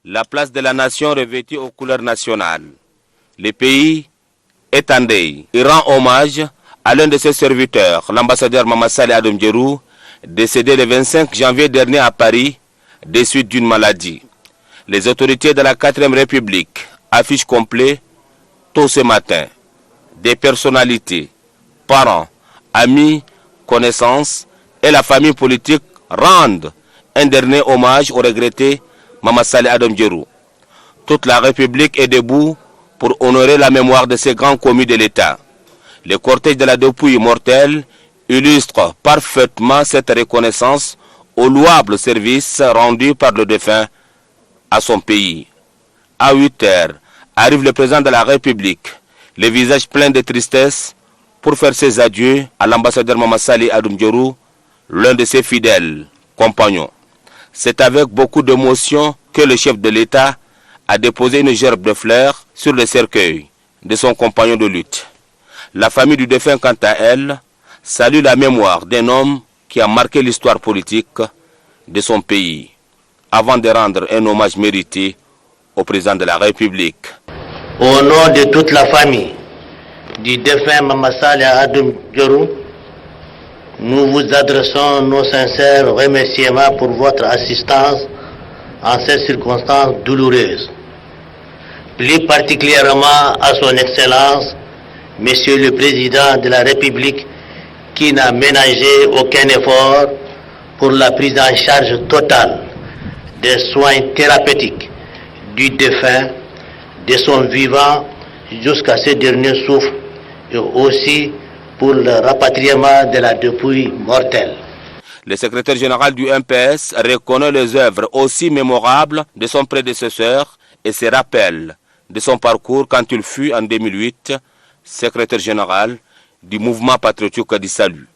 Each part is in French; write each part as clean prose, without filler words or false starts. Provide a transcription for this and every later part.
la place de la nation revêtue aux couleurs nationales. Le pays est en deuil. Il rend hommage à l'un de ses serviteurs, l'ambassadeur Mamadou Saleh Adam Djerou, décédé le 25 janvier dernier à Paris, des suites d'une maladie. Les autorités de la 4e République affichent complet tôt ce matin. Des personnalités, parents, amis, connaissances et la famille politique rendent un dernier hommage au regretté Mamadou Saleh Adam Djerou. Toute la République est debout pour honorer la mémoire de ces grands commis de l'État. Le cortège de la dépouille mortelle illustre parfaitement cette reconnaissance au louable service rendu par le défunt à son pays. À 8 heures, arrive le président de la République, le visage plein de tristesse, pour faire ses adieux à l'ambassadeur Mamadou Saleh Adam Djerou, l'un de ses fidèles compagnons. C'est avec beaucoup d'émotion que le chef de l'État a déposé une gerbe de fleurs sur le cercueil de son compagnon de lutte. La famille du défunt, quant à elle, salue la mémoire d'un homme qui a marqué l'histoire politique de son pays, avant de rendre un hommage mérité au président de la République. Au nom de toute la famille du défunt Mamadou Saleh Adam Djerou, nous vous adressons nos sincères remerciements pour votre assistance en ces circonstances douloureuses. Plus particulièrement à son Excellence, Monsieur le Président de la République, qui n'a ménagé aucun effort pour la prise en charge totale des soins thérapeutiques du défunt, de son vivant jusqu'à ce dernier souffle, et aussi pour le rapatriement de la dépouille mortelle. Le secrétaire général du MPS reconnaît les œuvres aussi mémorables de son prédécesseur et se rappelle de son parcours quand il fut en 2008 secrétaire général du mouvement patriotique du Salut.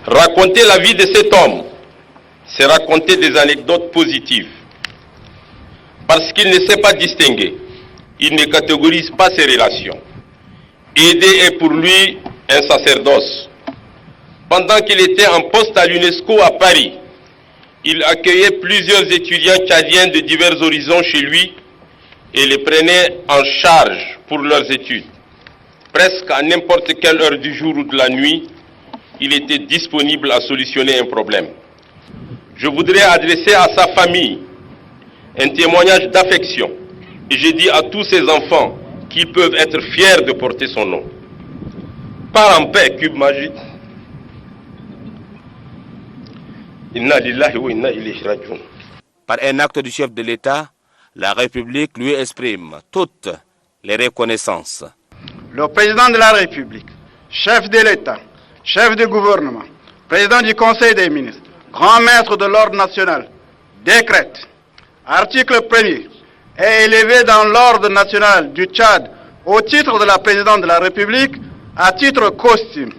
Raconter la vie de cet homme, c'est raconter des anecdotes positives. Parce qu'il ne sait pas distinguer, il ne catégorise pas ses relations. Aider est pour lui un sacerdoce. Pendant qu'il était en poste à l'UNESCO à Paris, il accueillait plusieurs étudiants tchadiens de divers horizons chez lui et les prenait en charge pour leurs études. Presque à n'importe quelle heure du jour ou de la nuit, il était disponible à solutionner un problème. Je voudrais adresser à sa famille un témoignage d'affection et je dis à tous ses enfants qu'ils peuvent être fiers de porter son nom. Pars en paix, Cube Majid. Inna lillahi wa inna ilayhi rajiun. Par un acte du chef de l'État, la République lui exprime toutes les reconnaissances. Le président de la République, chef de l'État, chef de gouvernement, président du Conseil des ministres, grand maître de l'ordre national, décrète, article 1er, est élevé dans l'ordre national du Tchad au titre de la présidente de la République, à titre costume,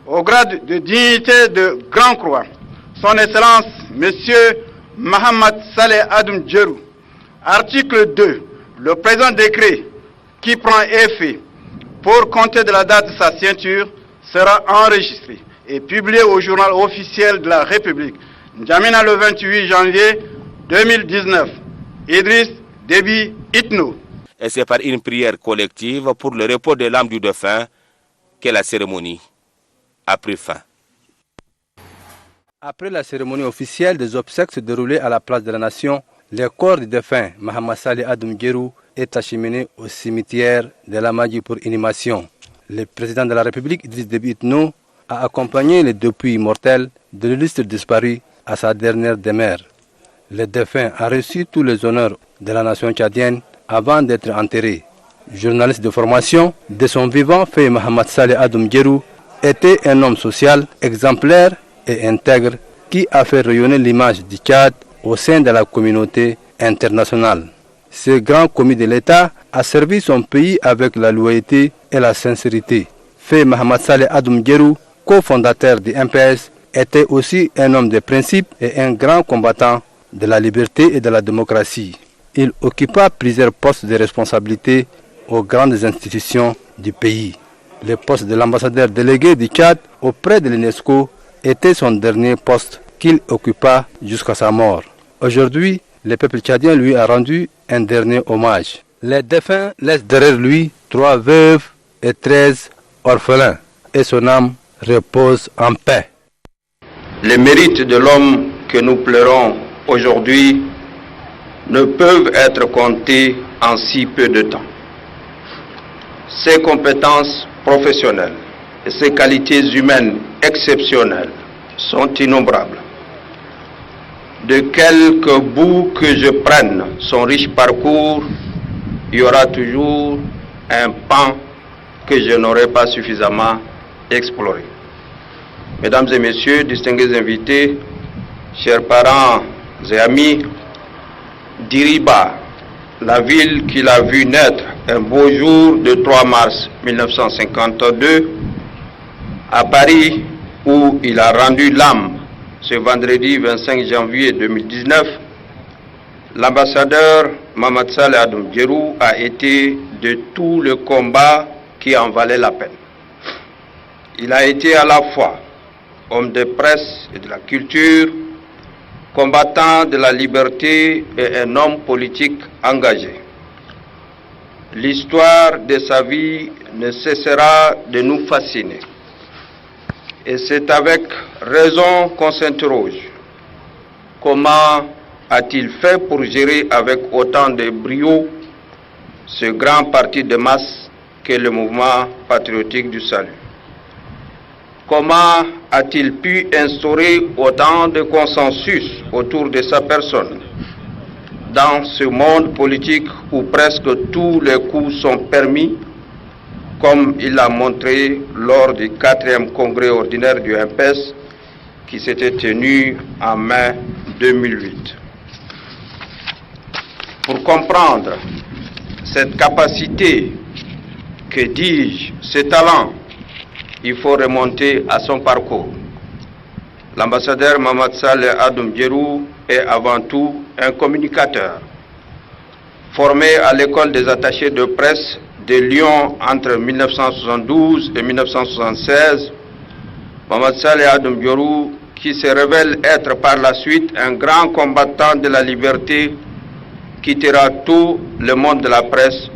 au grade de dignité de Grand Croix, son Excellence, Monsieur Mamadou Saleh Adam Djerou. Article 2. Le présent décret, qui prend effet pour compter de la date de sa signature, sera enregistré et publié au journal officiel de la République. N'Djamena le 28 janvier 2019. Idriss Déby Itno. Et c'est par une prière collective pour le repos de l'âme du défunt que la cérémonie a pris fin. Après la cérémonie officielle des obsèques se déroulait à la place de la Nation, le corps du défunt Mamadou Saleh Adam Djerou est acheminé au cimetière de Lamadji pour inhumation. Le président de la République, Idriss Déby Itno, a accompagné les dépouilles mortelles de l'illustre disparu à sa dernière demeure. Le défunt a reçu tous les honneurs de la nation tchadienne avant d'être enterré. Journaliste de formation, de son vivant, Feu Mamadou Saleh Adam Djerou était un homme social, exemplaire et intègre qui a fait rayonner l'image du Tchad au sein de la communauté internationale. Ce grand commis de l'État a servi son pays avec la loyauté et la sincérité. Feu Mamadou Saleh Adam Djerou, cofondateur du MPS, était aussi un homme de principe et un grand combattant de la liberté et de la démocratie. Il occupa plusieurs postes de responsabilité aux grandes institutions du pays. Le poste de l'ambassadeur délégué du Tchad auprès de l'UNESCO était son dernier poste qu'il occupa jusqu'à sa mort. Aujourd'hui, le peuple tchadien lui a rendu un dernier hommage. Les défunts laissent derrière lui 3 veuves et 13 orphelins, et son âme repose en paix. Les mérites de l'homme que nous pleurons aujourd'hui ne peuvent être comptés en si peu de temps. Ses compétences professionnelles et ses qualités humaines exceptionnelles sont innombrables. De quelque bout que je prenne son riche parcours, il y aura toujours un pan que je n'aurai pas suffisamment exploré. Mesdames et messieurs, distingués invités, chers parents et amis, Diriba, la ville qu'il a vu naître un beau jour de 3 mars 1952, à Paris, où il a rendu l'âme ce vendredi 25 janvier 2019, l'ambassadeur Mamadou Saleh Adoum Djerou a été de tout le combat qui en valait la peine. Il a été à la fois homme de presse et de la culture, combattant de la liberté et un homme politique engagé. L'histoire de sa vie ne cessera de nous fasciner. Et c'est avec raison qu'on s'interroge. Comment a-t-il fait pour gérer avec autant de brio ce grand parti de masse qu'est le mouvement patriotique du salut? Comment a-t-il pu instaurer autant de consensus autour de sa personne dans ce monde politique où presque tous les coups sont permis, comme il l'a montré lors du 4e congrès ordinaire du MPES qui s'était tenu en mai 2008. Pour comprendre cette capacité, que dis-je, ce talent, il faut remonter à son parcours. L'ambassadeur Mamadou Saleh Adoum Djerou est avant tout un communicateur. Formé à l'école des attachés de presse de Lyon entre 1972 et 1976, Mamadou Saleh Adoum Djerou, qui se révèle être par la suite un grand combattant de la liberté, quittera tout le monde de la presse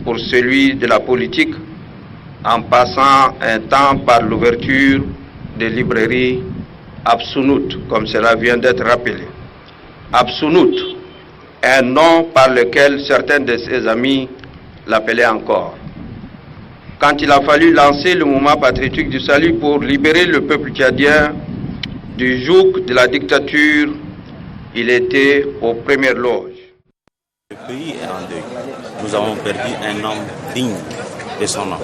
pour celui de la politique, en passant un temps par l'ouverture des librairies Absounout, comme cela vient d'être rappelé. Absounout, un nom par lequel certains de ses amis l'appelaient encore. Quand il a fallu lancer le mouvement patriotique du salut pour libérer le peuple tchadien du joug de la dictature, il était aux premières loges. Le pays est en deuil. Nous avons perdu un homme digne de son nom,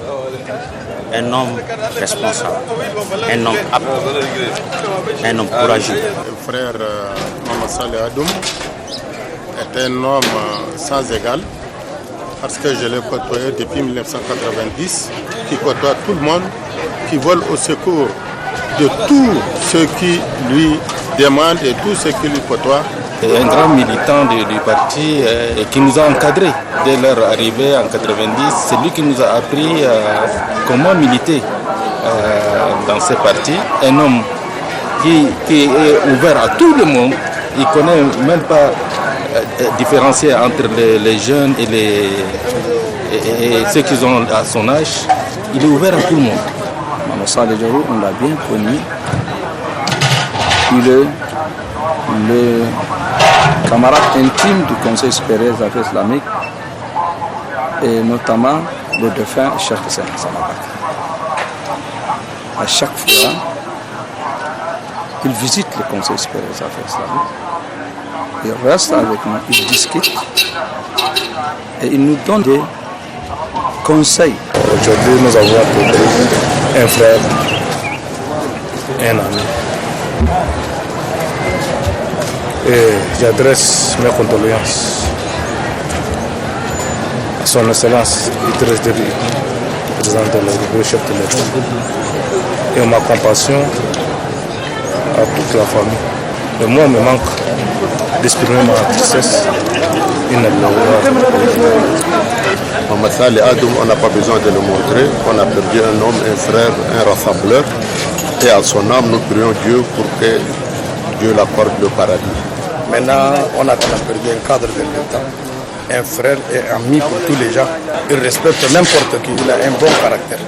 un homme responsable, un homme apte, un homme courageux. Le frère Mamadou Saleh Adoum est un homme sans égal parce que je l'ai côtoyé depuis 1990, qui côtoie tout le monde, qui vole au secours de tous ceux qui lui demandent et tous ceux qui lui côtoient. Un grand militant du parti qui nous a encadrés dès leur arrivée en 90. C'est lui qui nous a appris comment militer dans ces partis. Un homme qui est ouvert à tout le monde. Il ne connaît même pas différencier entre les jeunes et ceux qui ont à son âge. Il est ouvert à tout le monde. Mamadou Saleh Djerou, on l'a bien connu. Il est le camarade intime du Conseil supérieur des affaires islamiques et notamment le défunt Cheikh Hussein Salabak. À chaque fois, il visite le Conseil supérieur des affaires islamiques, il reste avec nous, il discute et il nous donne des conseils. Aujourd'hui, nous avons perdu un frère, un ami. Et j'adresse mes condoléances à son Excellence Idriss Déby, président de la République, chef de l'État, et ma compassion à toute la famille. Le mot me manque d'exprimer ma tristesse. Mamadou Saleh Adoum, on n'a pas besoin de le montrer. On a perdu un homme, un frère, un rassembleur. Et à son âme, nous prions Dieu pour que Dieu l'accorde le paradis. Maintenant, on a perdu un cadre de l'État, un frère et ami pour tous les gens. Il respecte n'importe qui, il a un bon caractère.